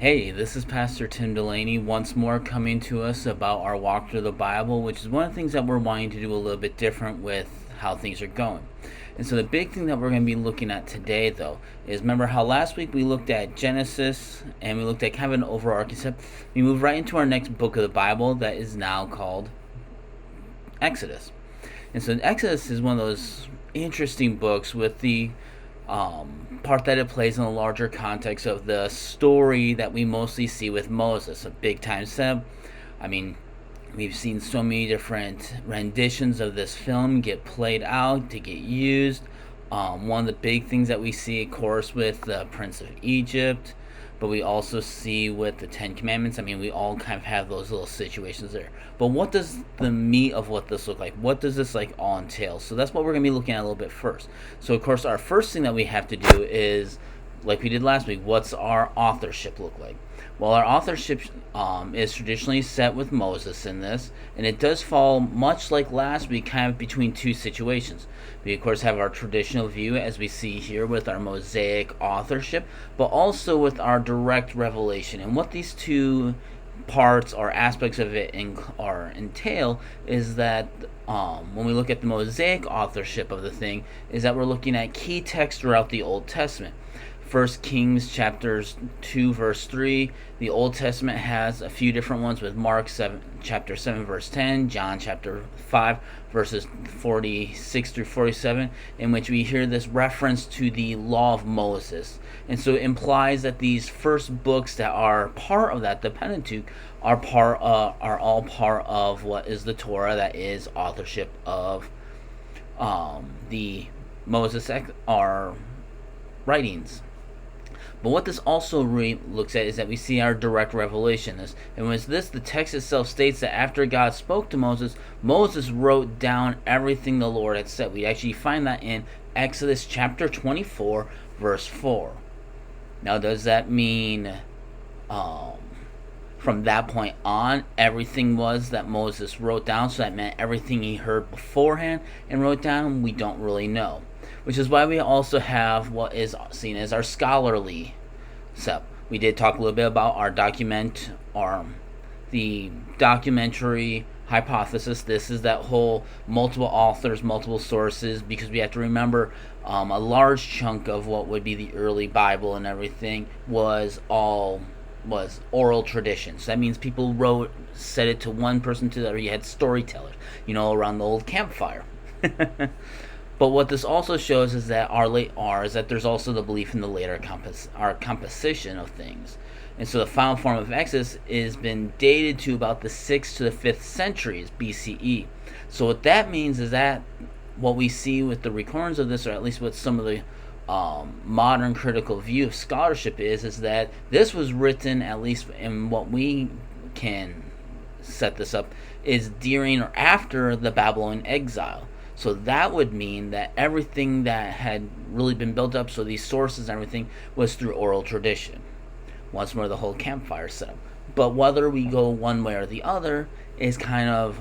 Hey, this is Pastor Tim Delaney once more coming to us about our walk through the Bible, which is one of the things that we're wanting to do a little bit different with how things are going. And so the big thing that we're going to be looking at today, though, is remember how last week we looked at Genesis and we looked at kind of an overarching concept. We move right into our next book of the Bible that is now called Exodus. And so Exodus is one of those interesting books with the part that it plays in the larger context of the story that we mostly see with Moses, a big time setup. I mean, we've seen so many different renditions of this film get played out, to get used. One of the big things that we see, of course, with the Prince of Egypt, but we also see with the Ten Commandments. I mean, we all kind of have those little situations there. But what does the meat of what this look like? What does this like all entail? So that's what we're going to be looking at a little bit first. So, of course, our first thing that we have to do is, like we did last week, what's our authorship look like? Well, our authorship is traditionally set with Moses in this, and it does fall much like last week, kind of between two situations. We, of course, have our traditional view, as we see here with our Mosaic authorship, but also with our direct revelation. And what these two parts or aspects of it entail is that when we look at the Mosaic authorship of the thing, is that we're looking at key texts throughout the Old Testament. First Kings chapters 2 verse 3. The Old Testament has a few different ones with Mark 7 chapter 7 verse 10, John chapter 5 verses 46 through 47, in which we hear this reference to the law of Moses. And so it implies that these first books that are part of that, the Pentateuch, are all part of what is the Torah, that is authorship of the Moses our writings. But what this also looks at is that we see our direct revelation. And with this, the text itself states that after God spoke to Moses, Moses wrote down everything the Lord had said. We actually find that in Exodus chapter 24, verse 4. Now, does that mean from that point on, everything was that Moses wrote down? So that meant everything he heard beforehand and wrote down? We don't really know. Which is why we also have what is seen as our scholarly step. We did talk a little bit about our the documentary hypothesis. This is that whole multiple authors, multiple sources, because we have to remember a large chunk of what would be the early Bible and everything was oral tradition. So that means people said it to one person to the other. You had storytellers, around the old campfire. But what this also shows is that there's also the belief in the later composition of things. And so the final form of Exodus has been dated to about the 6th to the 5th centuries BCE. So what that means is that what we see with the recordings of this, or at least what some of the modern critical view of scholarship is that this was written, at least in what we can set this up, is during or after the Babylonian exile. So that would mean that everything that had really been built up, so these sources and everything, was through oral tradition. Once more, the whole campfire setup. But whether we go one way or the other is kind of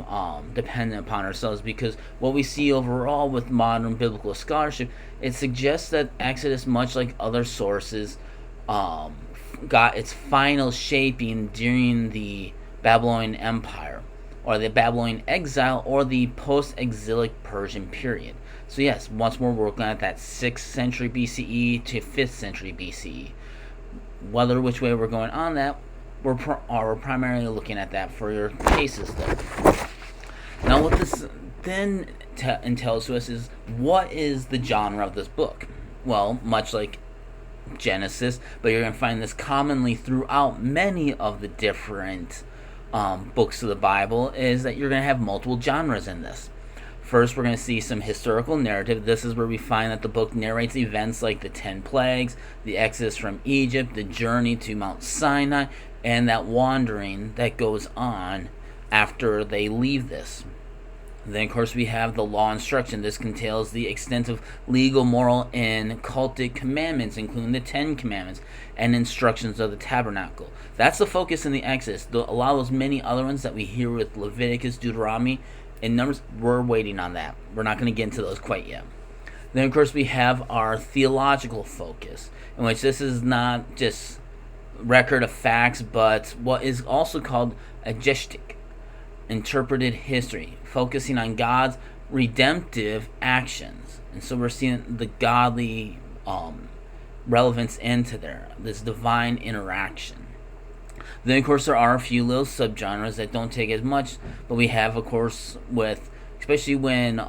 dependent upon ourselves, because what we see overall with modern biblical scholarship, it suggests that Exodus, much like other sources, got its final shaping during the Babylonian Empire, or the Babylonian exile, or the post-exilic Persian period. So yes, once more we're looking at that 6th century BCE to 5th century BCE. Whether which way we're going on that, we're primarily looking at that for your cases there. Now what this then entails to us is, what is the genre of this book? Well, much like Genesis, but you're going to find this commonly throughout many of the different books of the Bible, is that you're going to have multiple genres in this. First, we're going to see some historical narrative. This is where we find that the book narrates events like the 10 plagues, the exodus from Egypt, the journey to Mount Sinai, and that wandering that goes on after they leave this. Then, of course, we have the law instruction. This contains the extensive legal, moral, and cultic commandments, including the 10 commandments and instructions of the tabernacle. That's the focus in the Exodus. A lot of those many other ones that we hear with Leviticus, Deuteronomy, and Numbers, we're waiting on that. We're not going to get into those quite yet. Then, of course, we have our theological focus, in which this is not just record of facts, but what is also called agestic, interpreted history, focusing on God's redemptive actions. And so we're seeing the godly relevance into there, this divine interaction. Then, of course, there are a few little subgenres that don't take as much, but we have, of course, with especially when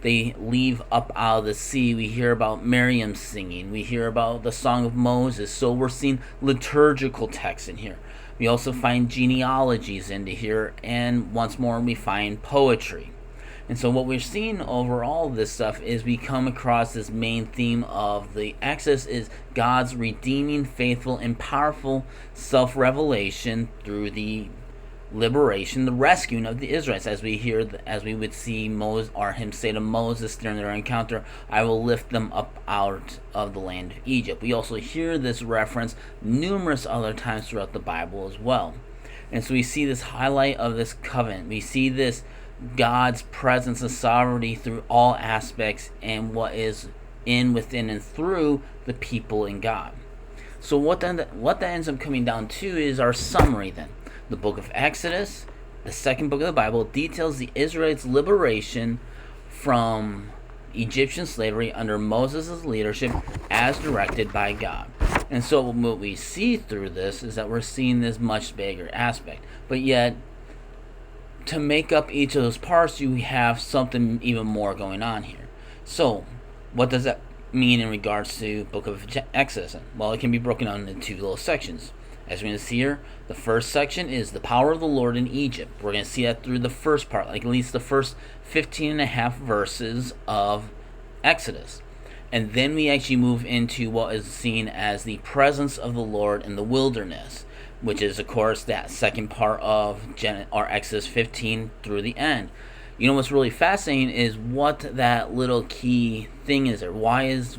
they leave up out of the sea, we hear about Miriam singing, we hear about the Song of Moses. So we're seeing liturgical texts in here. We also find genealogies into here, and once more, we find poetry. And so what we're seeing over all of this stuff is we come across this main theme of the Exodus is God's redeeming, faithful, and powerful self-revelation through the liberation, the rescuing of the Israelites, as we would see Moses, or him say to Moses during their encounter, "I will lift them up out of the land of Egypt." We also hear this reference numerous other times throughout the Bible as well. And so we see this highlight of this covenant. We see this God's presence and sovereignty through all aspects and what is in, within, and through the people in God. So what that ends up coming down to is our summary then. The book of Exodus, the second book of the Bible, details the Israelites' liberation from Egyptian slavery under Moses' leadership as directed by God. And so what we see through this is that we're seeing this much bigger aspect. But yet, to make up each of those parts, you have something even more going on here. So, what does that mean in regards to book of Exodus? Well, it can be broken down into two little sections. As we're going to see here, the first section is the power of the Lord in Egypt. We're going to see that through the first part, like at least the first 15 and a half verses of Exodus. And then we actually move into what is seen as the presence of the Lord in the wilderness, which is, of course, that second part of Exodus 15 through the end. You know what's really fascinating is what that little key thing is there. Why is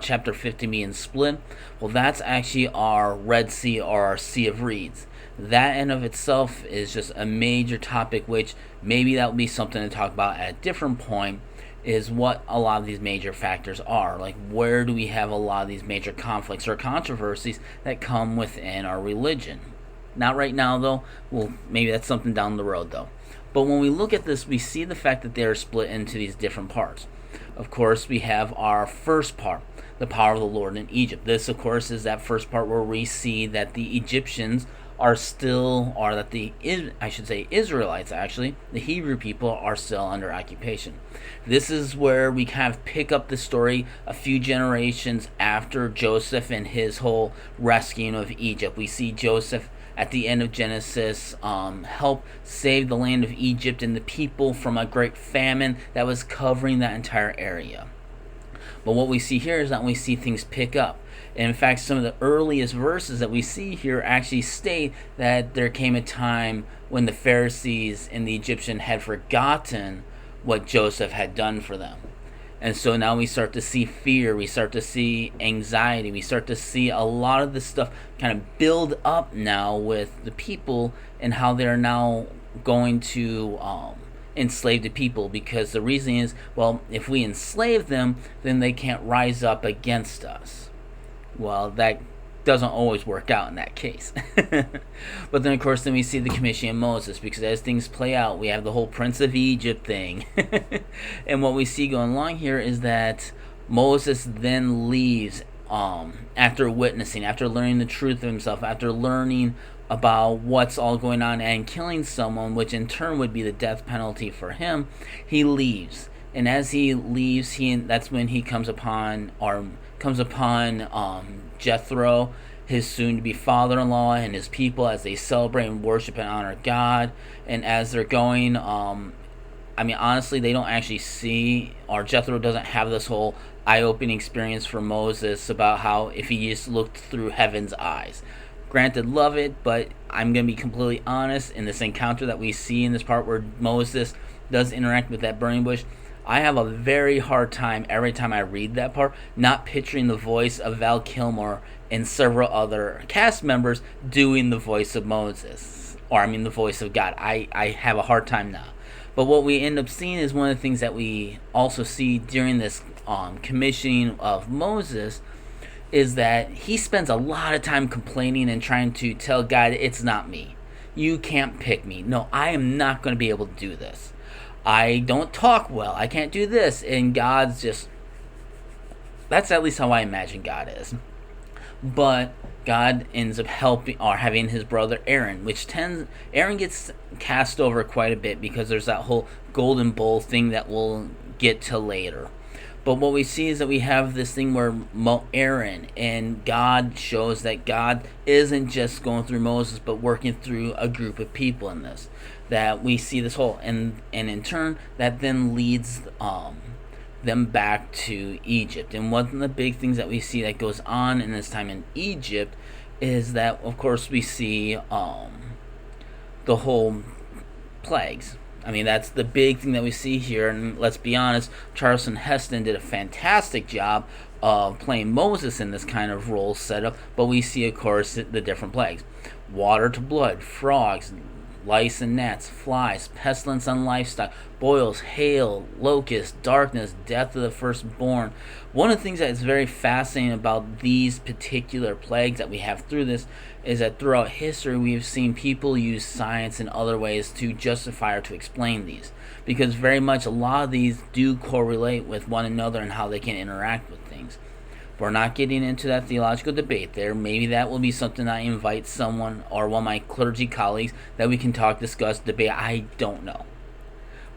chapter 50 being split? Well, that's actually our Red Sea, or our Sea of Reeds. That in of itself is just a major topic, which maybe that will be something to talk about at a different point, is what a lot of these major factors are. Like, where do we have a lot of these major conflicts or controversies that come within our religion? Not right now, though. Well, maybe that's something down the road, though. But when we look at this, we see the fact that they are split into these different parts. Of course, we have our first part, the power of the Lord in Egypt. This, of course, is that first part where we see that the Egyptians are still, or that Israelites actually, the Hebrew people are still under occupation. This is where we kind of pick up the story a few generations after Joseph and his whole rescuing of Egypt. We see Joseph at the end of Genesis help save the land of Egypt and the people from a great famine that was covering that entire area. But what we see here is that we see things pick up. And in fact, some of the earliest verses that we see here actually state that there came a time when the Pharisees and the Egyptian had forgotten what Joseph had done for them. And so now we start to see fear, we start to see anxiety, we start to see a lot of this stuff kind of build up now with the people and how they're now going to enslave the people, because the reason is, well, if we enslave them, then they can't rise up against us. Well, that doesn't always work out in that case. But then, of course, then we see the commission of Moses, because as things play out, we have the whole Prince of Egypt thing. And what we see going along here is that Moses then leaves after witnessing, after learning the truth of himself, after learning about what's all going on and killing someone, which in turn would be the death penalty for him. He leaves. And as he leaves, that's when he comes upon Jethro, his soon-to-be father-in-law, and his people as they celebrate and worship and honor God. And as they're going, honestly, they don't actually see, or Jethro doesn't have this whole eye-opening experience for Moses about how if he just looked through heaven's eyes. Granted, love it, but I'm going to be completely honest, in this encounter that we see in this part where Moses does interact with that burning bush, I have a very hard time every time I read that part not picturing the voice of Val Kilmer and several other cast members doing the voice of Moses, or the voice of God. I have a hard time now. But what we end up seeing is one of the things that we also see during this commissioning of Moses is that he spends a lot of time complaining and trying to tell God, it's not me. You can't pick me. No, I am not going to be able to do this. I don't talk well. I can't do this. And God's just. That's at least how I imagine God is. But God ends up helping or having his brother Aaron, Aaron gets cast over quite a bit because there's that whole golden bowl thing that we'll get to later. But what we see is that we have this thing where Aaron and God shows that God isn't just going through Moses, but working through a group of people in this. That we see this whole, and in turn, that then leads them back to Egypt. And one of the big things that we see that goes on in this time in Egypt is that, of course, we see the whole plagues. I mean, that's the big thing that we see here, and let's be honest, Charlton Heston did a fantastic job of playing Moses in this kind of role setup, but we see, of course, the different plagues. Water to blood, frogs, lice and gnats, flies, pestilence on livestock, boils, hail, locusts, darkness, death of the firstborn. One of the things that is very fascinating about these particular plagues that we have through this is that throughout history we've seen people use science and other ways to justify or to explain these. Because very much a lot of these do correlate with one another and how they can interact with things. We're not getting into that theological debate there. Maybe that will be something I invite someone or one of my clergy colleagues that we can talk, discuss, debate. I don't know.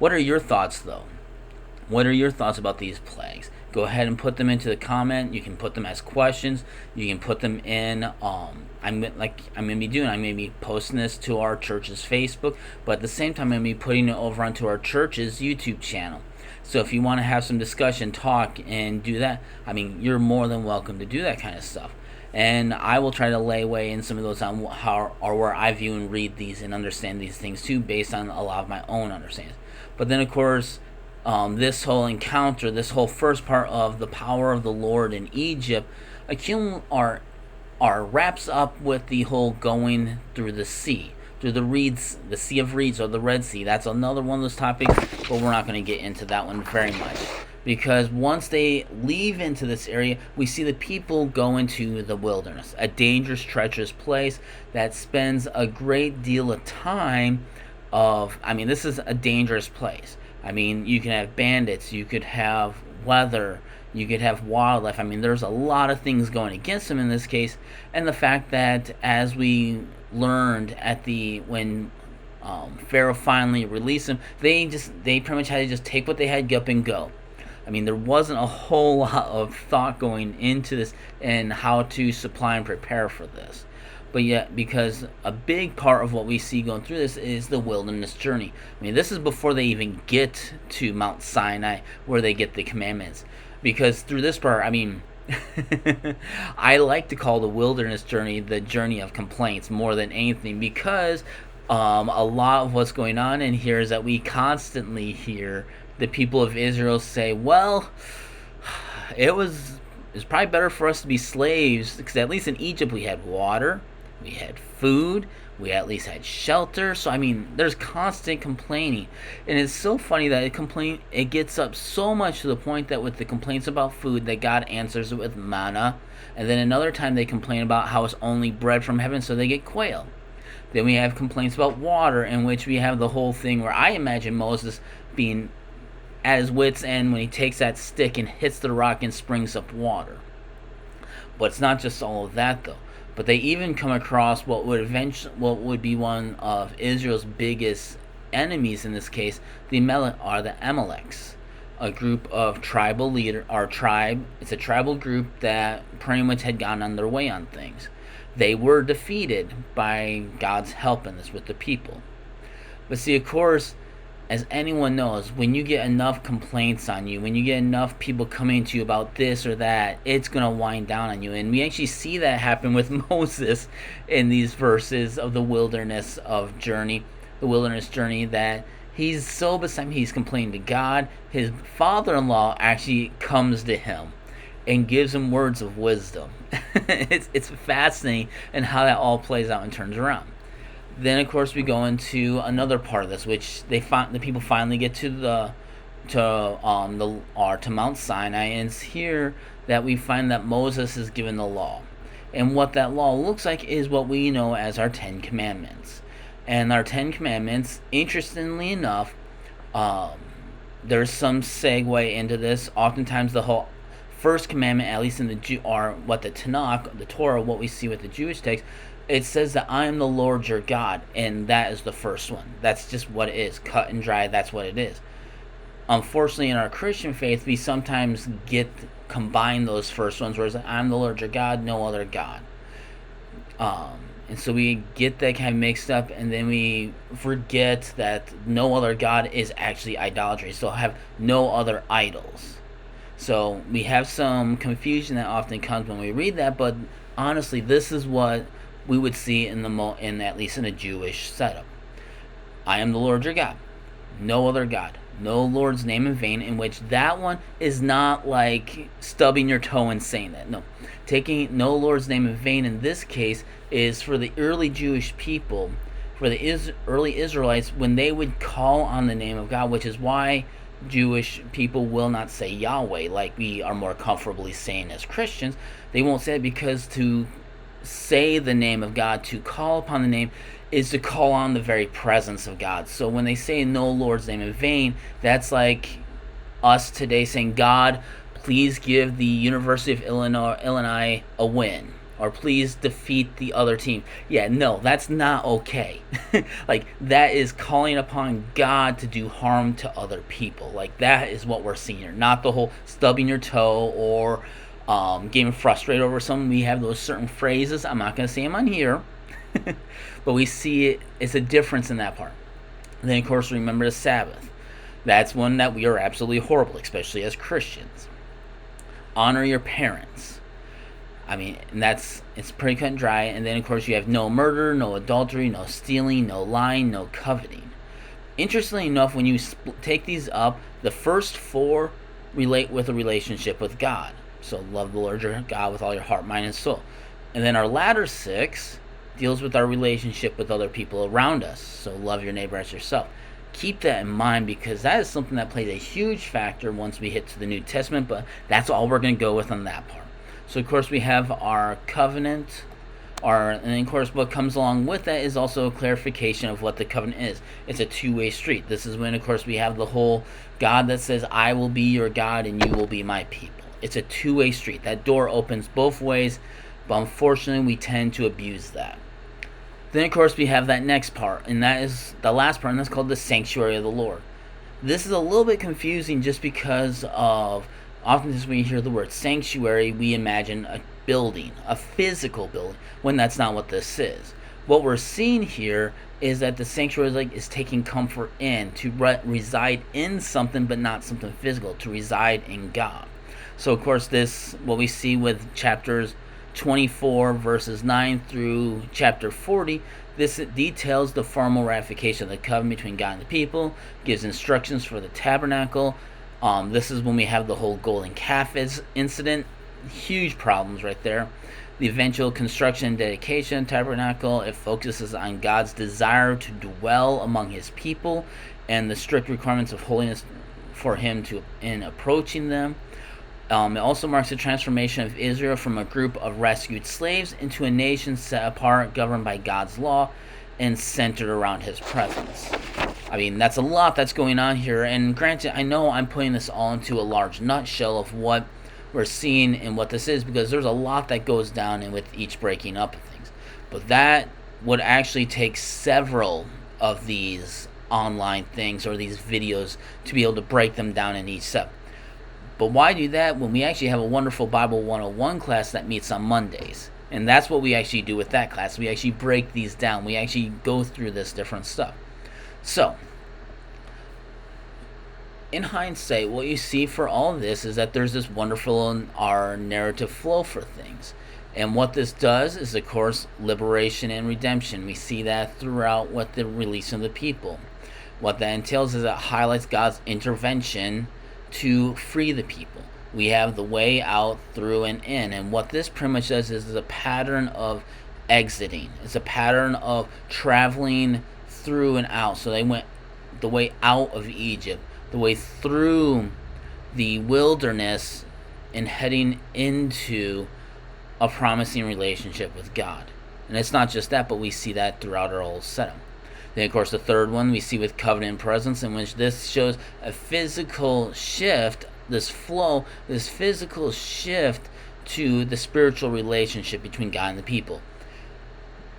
What are your thoughts, though? What are your thoughts about these plagues? Go ahead and put them into the comment. You can put them as questions. You can put them in. I'm going to be posting this to our church's Facebook, but at the same time, I'm going to be putting it over onto our church's YouTube channel. So if you want to have some discussion, talk, and do that, I mean, you're more than welcome to do that kind of stuff. And I will try to lay away in some of those on how or where I view and read these and understand these things too, based on a lot of my own understanding. But then, of course, this whole encounter, this whole first part of the power of the Lord in Egypt, wraps up with the whole going through the sea. Through the Sea of Reeds or the Red Sea. That's another one of those topics, but we're not going to get into that one very much. Because once they leave into this area, we see the people go into the wilderness, a dangerous, treacherous place that spends a great deal of time this is a dangerous place. I mean, you can have bandits, you could have weather, you could have wildlife. I mean, there's a lot of things going against them in this case, and the fact that, as we learned when Pharaoh finally released them, they pretty much had to just take what they had, get up and go. I mean, there wasn't a whole lot of thought going into this and how to supply and prepare for this. But yet, because a big part of what we see going through this is the wilderness journey. I mean, this is before they even get to Mount Sinai, where they get the commandments. Because through this part, I mean, I like to call the wilderness journey the journey of complaints more than anything, because a lot of what's going on in here is that we constantly hear the people of Israel say, well, it was probably better for us to be slaves, because at least in Egypt we had water, we had food, we at least had shelter. So I mean, there's constant complaining, and it's so funny that it gets up so much to the point that with the complaints about food, that God answers it with manna, and then another time they complain about how it's only bread from heaven, so they get quail. Then we have complaints about water, in which we have the whole thing where I imagine Moses being at his wits' end when he takes that stick and hits the rock and springs up water. But it's not just all of that, though. But they even come across what would be one of Israel's biggest enemies in this case, the Amaleks, a group of tribal It's a tribal group that pretty much had gone on their way on things. They were defeated by God's help in this with the people. But see, of course, as anyone knows, when you get enough complaints on you, when you get enough people coming to you about this or that, it's going to wind down on you. And we actually see that happen with Moses in these verses of the wilderness journey, that he's so beside, he's complaining to God. His father-in-law actually comes to him and gives him words of wisdom. It's fascinating and how that all plays out and turns around. Then, of course, we go into another part of this, which the people finally get to Mount Sinai, and it's here that we find that Moses is given the law. And what that law looks like is what we know as our Ten Commandments. And our Ten Commandments, interestingly enough, um, there's some segue into this. Oftentimes, the whole first commandment, at least in the or what the Tanakh, the Torah, what we see with the Jewish text, it says that I am the Lord your God, and that is the first one. That's just what it is, cut and dry. That's what it is. Unfortunately, in our Christian faith, we sometimes combine those first ones, where it's like, I'm the Lord your God, no other God. And so we get that kind of mixed up, and then we forget that no other God is actually idolatry. So have no other idols. So we have some confusion that often comes when we read that, but honestly, this is what we would see in at least in a Jewish setup. I am the Lord your God, no other God, no Lord's name in vain. In which that one is not like stubbing your toe and saying that. No, taking no Lord's name in vain in this case is for the early Jewish people, for the early Israelites, when they would call on the name of God, which is why Jewish people will not say Yahweh like we are more comfortably saying as Christians. They won't say it because to say the name of God, to call upon the name, is to call on the very presence of God. So when they say no Lord's name in vain, that's like us today saying, God, please give the University of Illinois a win, or please defeat the other team. Yeah, no, that's not okay. Like, that is calling upon God to do harm to other people. Like, that is what we're seeing here, not the whole stubbing your toe or getting frustrated over something. We have those certain phrases. I'm not going to say them on here, but we see it. It's a difference in that part. And then, of course, remember the Sabbath. That's one that we are absolutely horrible, especially as Christians. Honor your parents. I mean, and it's pretty cut and dry. And then, of course, you have no murder, no adultery, no stealing, no lying, no coveting. Interestingly enough, when you take these up, the first four relate with a relationship with God. So love the Lord your God with all your heart, mind, and soul. And then our latter six deals with our relationship with other people around us. So love your neighbor as yourself. Keep that in mind, because that is something that plays a huge factor once we hit to the New Testament, but that's all we're going to go with on that part. So, of course, we have our covenant, and then, of course, what comes along with that is also a clarification of what the covenant is. It's a two-way street. This is when, of course, we have the whole God that says, I will be your God and you will be my people. It's a two-way street. That door opens both ways, but unfortunately, we tend to abuse that. Then, of course, we have that next part, and that is the last part, and that's called the sanctuary of the Lord. This is a little bit confusing just because of, oftentimes when you hear the word sanctuary, we imagine a building, a physical building, when that's not what this is. What we're seeing here is that the sanctuary is taking comfort in, to reside in something, but not something physical, to reside in God. So, of course, this, what we see with chapters 24 verses 9 through chapter 40, this details the formal ratification of the covenant between God and the people, gives instructions for the tabernacle. This is when we have the whole golden calf incident. Huge problems right there. The eventual construction and dedication of the tabernacle, it focuses on God's desire to dwell among his people and the strict requirements of holiness for him in approaching them. It also marks the transformation of Israel from a group of rescued slaves into a nation set apart, governed by God's law, and centered around his presence. I mean, that's a lot that's going on here, and granted, I know I'm putting this all into a large nutshell of what we're seeing and what this is, because there's a lot that goes down in with each breaking up of things. But that would actually take several of these online things or these videos to be able to break them down in each step. But why do that when we actually have a wonderful Bible 101 class that meets on Mondays? And that's what we actually do with that class. We actually break these down. We actually go through this different stuff. So, in hindsight, what you see for all of this is that there's this wonderful our narrative flow for things. And what this does is, of course, liberation and redemption. We see that throughout what the release of the people. What that entails is it highlights God's intervention to free the people. We have the way out, through, and in. And what this pretty much does is a pattern of exiting. It's a pattern of traveling through and out. So they went the way out of Egypt, the way through the wilderness and heading into a promising relationship with God. And it's not just that, but we see that throughout our whole setup. Then, of course, the third one we see with covenant presence, in which this shows a physical shift, this flow, this physical shift to the spiritual relationship between God and the people.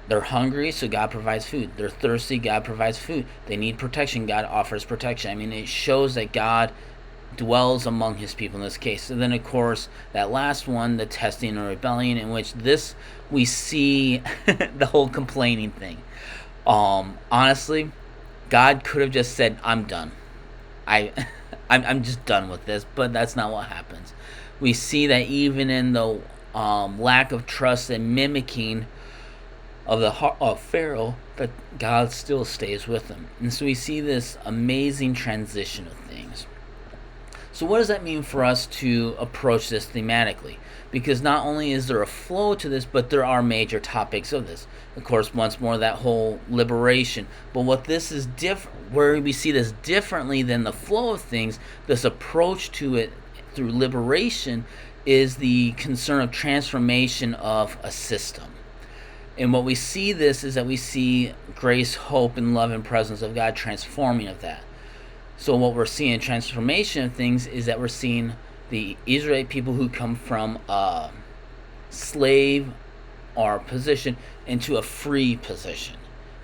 They're hungry, so God provides food. They're thirsty, God provides food. They need protection, God offers protection. I mean, it shows that God dwells among his people in this case. And then, of course, that last one, the testing and rebellion, in which this we see the whole complaining thing. Honestly, God could have just said, "I'm done. I'm just done with this," but that's not what happens. We see that even in the lack of trust and mimicking of the heart of Pharaoh, that God still stays with him. And so we see this amazing transition of things. So what does that mean for us to approach this thematically? Because not only is there a flow to this, but there are major topics of this. Of course, once more, that whole liberation. But what this is different, where we see this differently than the flow of things, this approach to it through liberation is the concern of transformation of a system. And what we see this is that we see grace, hope, and love and presence of God transforming of that. So what we're seeing in transformation of things is that we're seeing the Israelite people who come from a slave or position into a free position.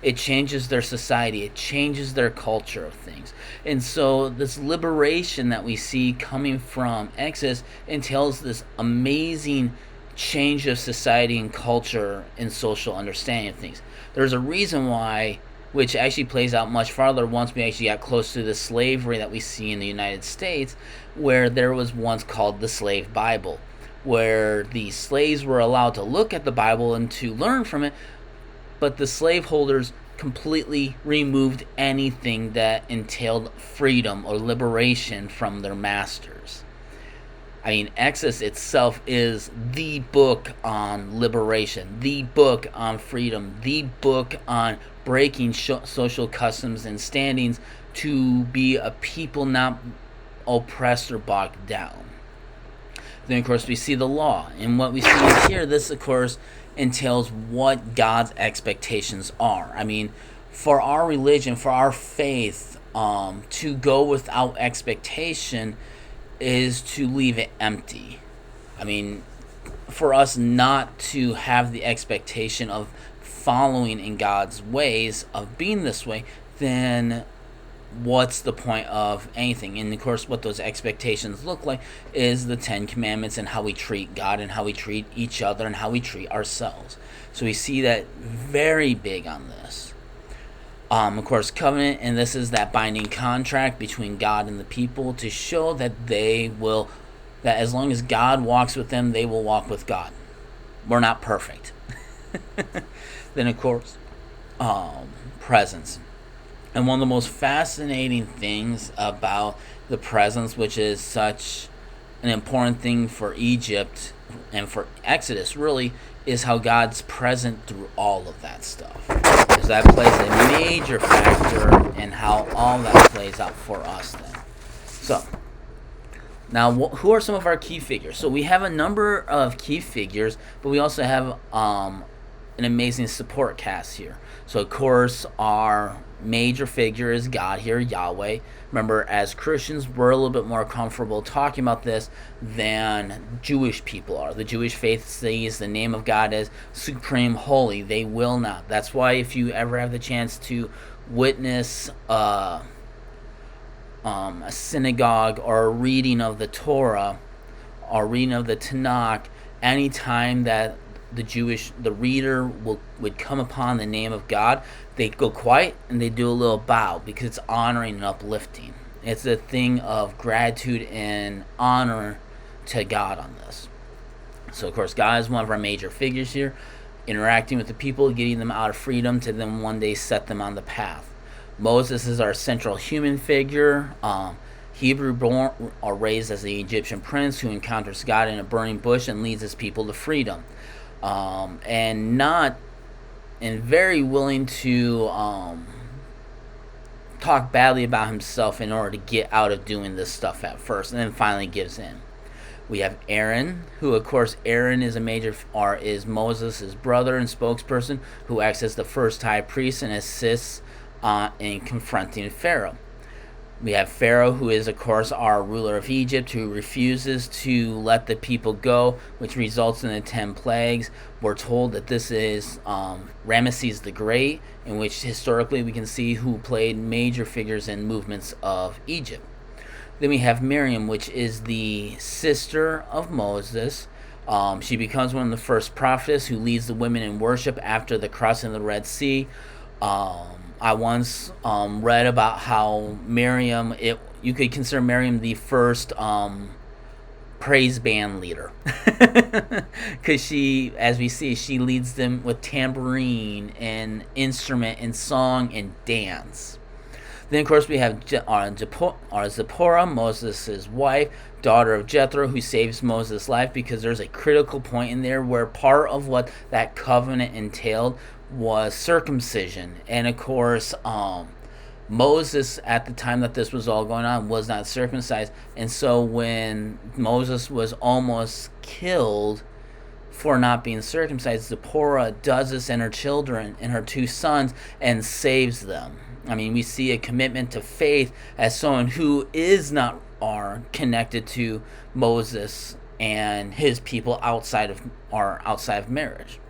It changes their society. It changes their culture of things. And so this liberation that we see coming from Exodus entails this amazing change of society and culture and social understanding of things. There's a reason why, which actually plays out much farther once we actually got close to the slavery that we see in the United States, where there was once called the Slave Bible, where the slaves were allowed to look at the Bible and to learn from it, but the slaveholders completely removed anything that entailed freedom or liberation from their masters. I mean, Exodus itself is the book on liberation, the book on freedom, the book on breaking social customs and standings to be a people not oppressed or bogged down. Then, of course, we see the law. And what we see here, this, of course, entails what God's expectations are. I mean, for our religion, for our faith, to go without expectation is to leave it empty. I mean, for us not to have the expectation of following in God's ways, of being this way, then what's the point of anything? And of course, what those expectations look like is the 10 Commandments and how we treat God and how we treat each other and how we treat ourselves. So we see that very big on this. Of course, covenant, and this is that binding contract between God and the people to show that that as long as God walks with them, they will walk with God. We're not perfect. Then, of course, presence. And one of the most fascinating things about the presence, which is such an important thing for Egypt and for Exodus, really, is how God's present through all of that stuff. Because that plays a major factor in how all that plays out for us then. So, now who are some of our key figures? So we have a number of key figures, but we also have an amazing support cast here. So, of course, our major figure is God here, Yahweh. Remember, as Christians, we're a little bit more comfortable talking about this than Jewish people are. The Jewish faith sees the name of God as supreme holy. They will not. That's why if you ever have the chance to witness a synagogue or a reading of the Torah or reading of the Tanakh, anytime that the reader would come upon the name of God, they go quiet and they do a little bow because it's honoring and uplifting. It's a thing of gratitude and honor to God on this. So, of course, God is one of our major figures here, interacting with the people, getting them out of freedom to then one day set them on the path. Moses is our central human figure. Hebrew born or raised as the Egyptian prince who encounters God in a burning bush and leads his people to freedom. And very willing to talk badly about himself in order to get out of doing this stuff at first, and then finally gives in. We have Aaron, who of course Aaron is is Moses' brother and spokesperson, who acts as the first high priest and assists in confronting Pharaoh. We have Pharaoh, who is, of course, our ruler of Egypt, who refuses to let the people go, which results in the 10 plagues. We're told that this is Ramesses the Great, in which historically we can see who played major figures in movements of Egypt. Then we have Miriam, which is the sister of Moses. She becomes one of the first prophets who leads the women in worship after the crossing of the Red Sea. I once read about how you could consider Miriam the first praise band leader. Because she, as we see, she leads them with tambourine and instrument and song and dance. Then, of course, we have Zipporah, Moses' wife, daughter of Jethro, who saves Moses' life, because there's a critical point in there where part of what that covenant entailed was circumcision. And, of course, Moses, at the time that this was all going on, was not circumcised. And so when Moses was almost killed for not being circumcised, Zipporah does this in her children and her 2 sons and saves them. I mean, we see a commitment to faith as someone who is not connected to Moses and his people outside of marriage.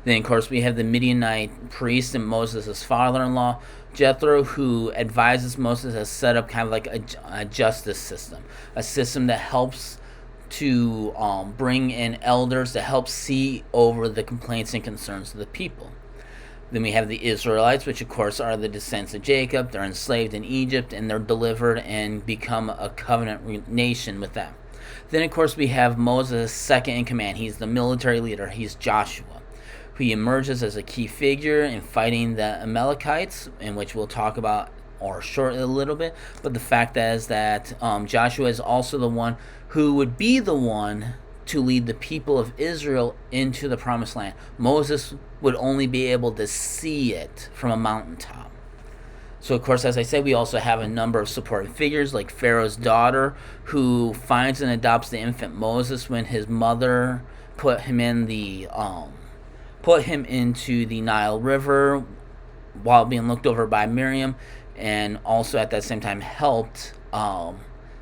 Then, of course, we have the Midianite priest and Moses' father-in-law, Jethro, who advises Moses to set up kind of like a justice system, a system that helps to bring in elders to help see over the complaints and concerns of the people. Then we have the Israelites, which of course are the descendants of Jacob. They're enslaved in Egypt, and they're delivered and become a covenant nation with them. Then, of course, we have Moses' second in command. He's the military leader. He's Joshua, who emerges as a key figure in fighting the Amalekites, in which we'll talk about shortly a little bit. But the fact is that Joshua is also the one who would be the one to lead the people of Israel into the promised land. Moses would only be able to see it from a mountaintop. So, of course, as I said, we also have a number of supporting figures, like Pharaoh's daughter, who finds and adopts the infant Moses when his mother put him into the Nile River while being looked over by Miriam, and also at that same time helped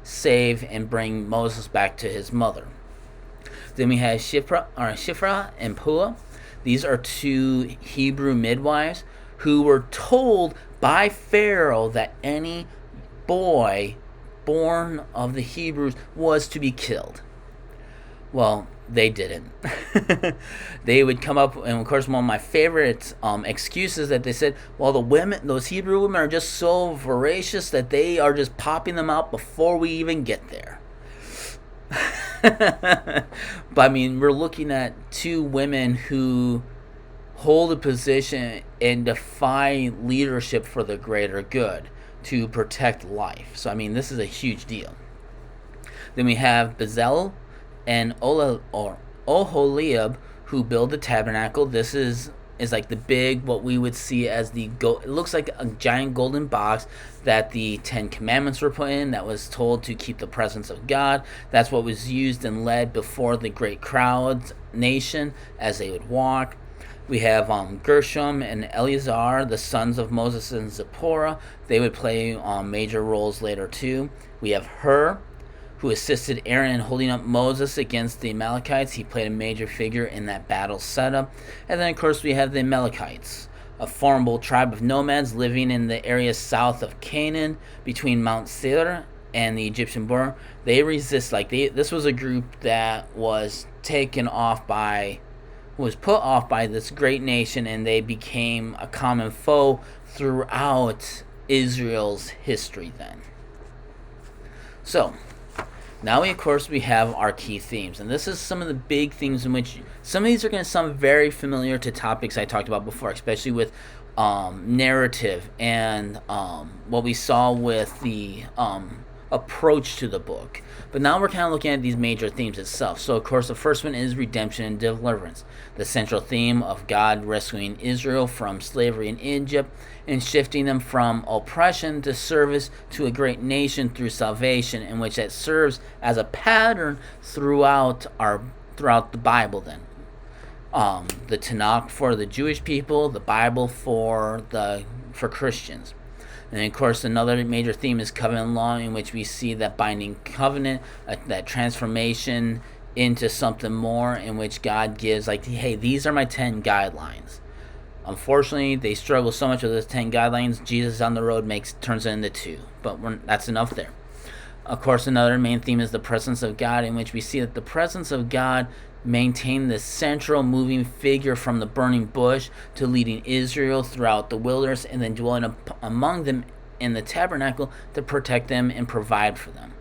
save and bring Moses back to his mother. Then we have Shiphrah and Puah. These are 2 Hebrew midwives who were told by Pharaoh that any boy born of the Hebrews was to be killed. Well, they didn't. They would come up, and of course, one of my favorite excuses that they said, well, those Hebrew women are just so voracious that they are just popping them out before we even get there. But I mean, we're looking at 2 women who hold a position and defy leadership for the greater good to protect life. So I mean, this is a huge deal. Then we have Bezalel and Oholiab, who build the tabernacle. This is like the big, what we would see as it looks like a giant golden box that the 10 Commandments were put in, that was told to keep the presence of God. That's what was used and led before the great crowds nation as they would walk. We have Gershom and Eleazar, the sons of Moses and Zipporah. They would play major roles later too. We have Hur, who assisted Aaron in holding up Moses against the Amalekites. He played a major figure in that battle setup. And then, of course, we have the Amalekites, a formidable tribe of nomads living in the area south of Canaan between Mount Seir and the Egyptian border. They resist. This was a group that was put off by this great nation, and they became a common foe throughout Israel's history then. So, now, of course, we have our key themes, and this is some of the big themes in which some of these are going to sound very familiar to topics I talked about before, especially with narrative and what we saw with the approach to the book. But now we're kind of looking at these major themes itself. So, of course, the first one is redemption and deliverance. The central theme of God rescuing Israel from slavery in Egypt and shifting them from oppression to service to a great nation through salvation, in which that serves as a pattern throughout the Bible. Then, the Tanakh for the Jewish people, the Bible for Christians. And of course, another major theme is covenant law, in which we see that binding covenant, that transformation into something more, in which God gives, like, hey, these are my 10 guidelines. Unfortunately, they struggle so much with those 10 guidelines. Jesus on the road turns it into 2, but that's enough there. Of course, another main theme is the presence of God, in which we see that the presence of God maintained the central moving figure from the burning bush to leading Israel throughout the wilderness, and then dwelling among them in the tabernacle to protect them and provide for them.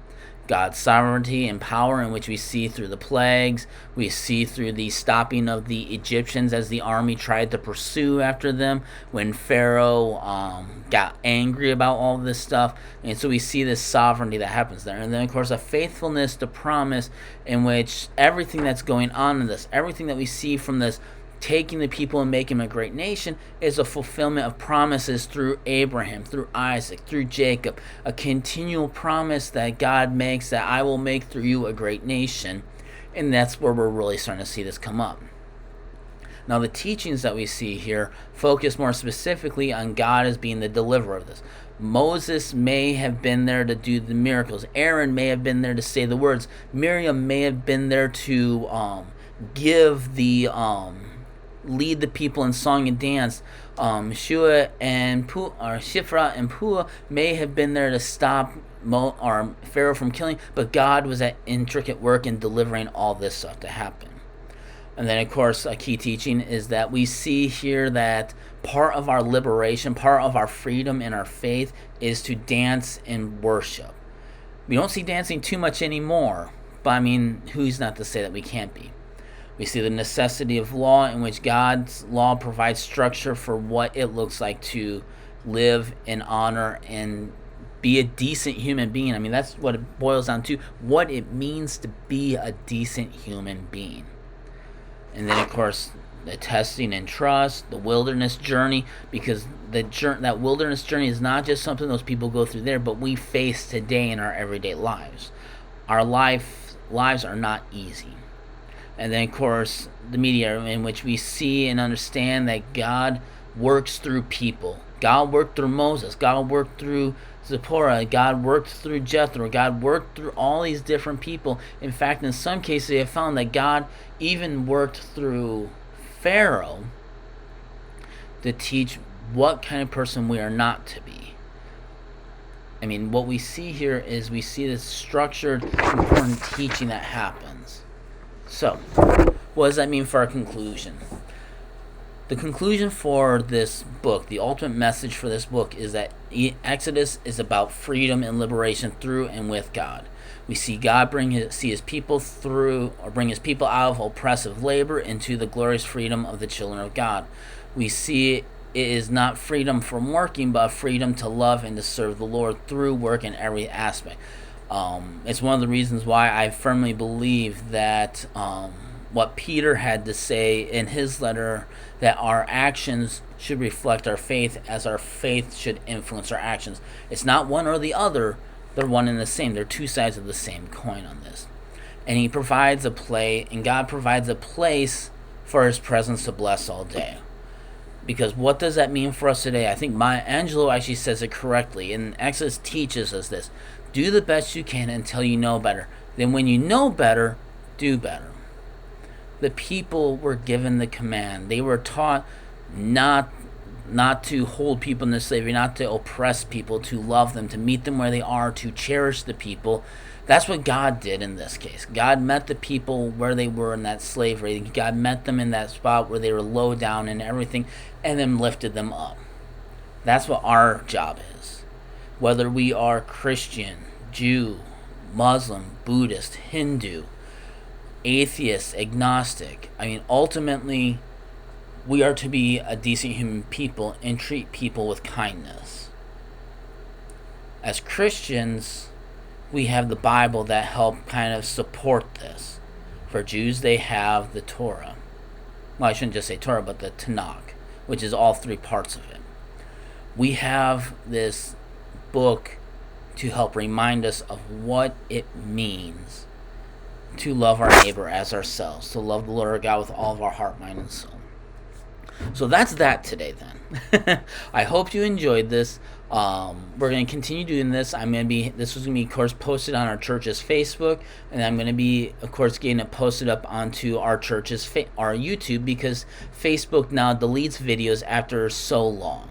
God's sovereignty and power, in which we see through the plagues, we see through the stopping of the Egyptians as the army tried to pursue after them, when Pharaoh got angry about all this stuff. And so we see this sovereignty that happens there. And then, of course, a faithfulness to promise, in which everything that's going on in this, everything that we see from this, taking the people and making them a great nation, is a fulfillment of promises through Abraham, through Isaac, through Jacob. A continual promise that God makes, that I will make through you a great nation. And that's where we're really starting to see this come up. Now, the teachings that we see here focus more specifically on God as being the deliverer of this. Moses may have been there to do the miracles. Aaron may have been there to say the words. Miriam may have been there to give the lead the people in song and dance. Shifra and Pua may have been there to stop Pharaoh from killing, but God was at intricate work in delivering all this stuff to happen. And then, of course, a key teaching is that we see here that part of our liberation, part of our freedom and our faith, is to dance and worship. We don't see dancing too much anymore, but I mean, who's not to say that we can't be? We see the necessity of law, in which God's law provides structure for what it looks like to live in honor and be a decent human being. I mean, that's what it boils down to, what it means to be a decent human being. And then, of course, the testing and trust, the wilderness journey, because that wilderness journey is not just something those people go through there, but we face today in our everyday lives. Our lives are not easy. And then, of course, the media, in which we see and understand that God works through people. God worked through Moses. God worked through Zipporah. God worked through Jethro. God worked through all these different people. In fact, in some cases, they have found that God even worked through Pharaoh to teach what kind of person we are not to be. I mean, what we see here is we see this structured, important teaching that happens. So, what does that mean for our conclusion? The conclusion for this book, the ultimate message for this book, is that Exodus is about freedom and liberation through and with God. We see God bring his people out of oppressive labor into the glorious freedom of the children of God. We see it is not freedom from working, but freedom to love and to serve the Lord through work in every aspect. It's one of the reasons why I firmly believe that what Peter had to say in his letter, that our actions should reflect our faith, as our faith should influence our actions. It's not one or the other, they're one and the same. They're two sides of the same coin on this. And God provides a place for his presence to bless all day. Because what does that mean for us today? I think Maya Angelou actually says it correctly, and Exodus teaches us this. Do the best you can until you know better. Then when you know better, do better. The people were given the command. They were taught not to hold people into slavery, not to oppress people, to love them, to meet them where they are, to cherish the people. That's what God did in this case. God met the people where they were in that slavery. God met them in that spot where they were low down and everything, and then lifted them up. That's what our job is. Whether we are Christian, Jew, Muslim, Buddhist, Hindu, atheist, agnostic. I mean, ultimately, we are to be a decent human people and treat people with kindness. As Christians, we have the Bible that help kind of support this. For Jews, they have the Torah. Well, I shouldn't just say Torah, but the Tanakh, which is all three parts of it. We have this book to help remind us of what it means to love our neighbor as ourselves, to love the Lord our God with all of our heart, mind, and soul. So that's that today then. I hope you enjoyed this. We're going to continue doing this. This was going to be, of course, posted on our church's Facebook, and I'm going to be, of course, getting it posted up onto our church's our YouTube, because Facebook now deletes videos after so long.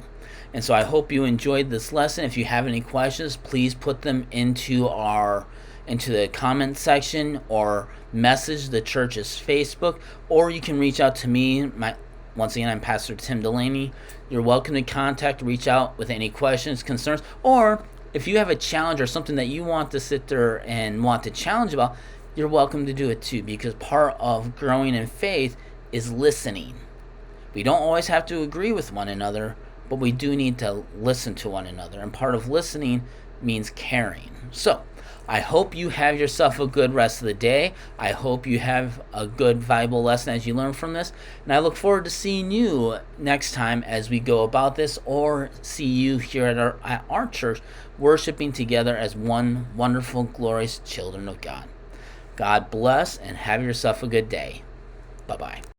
And so I hope you enjoyed this lesson. If you have any questions, please put them into the comment section, or message the church's Facebook, or you can reach out to me. Once again, I'm Pastor Tim Delaney. You're welcome to reach out with any questions, concerns, or if you have a challenge or something that you want to sit there and want to challenge about, you're welcome to do it too, because part of growing in faith is listening. We don't always have to agree with one another, but we do need to listen to one another, and part of listening means caring. So, I hope you have yourself a good rest of the day. I hope you have a good Bible lesson as you learn from this. And I look forward to seeing you next time as we go about this, or see you here at our church, worshiping together as one wonderful, glorious children of God. God bless, and have yourself a good day. Bye-bye.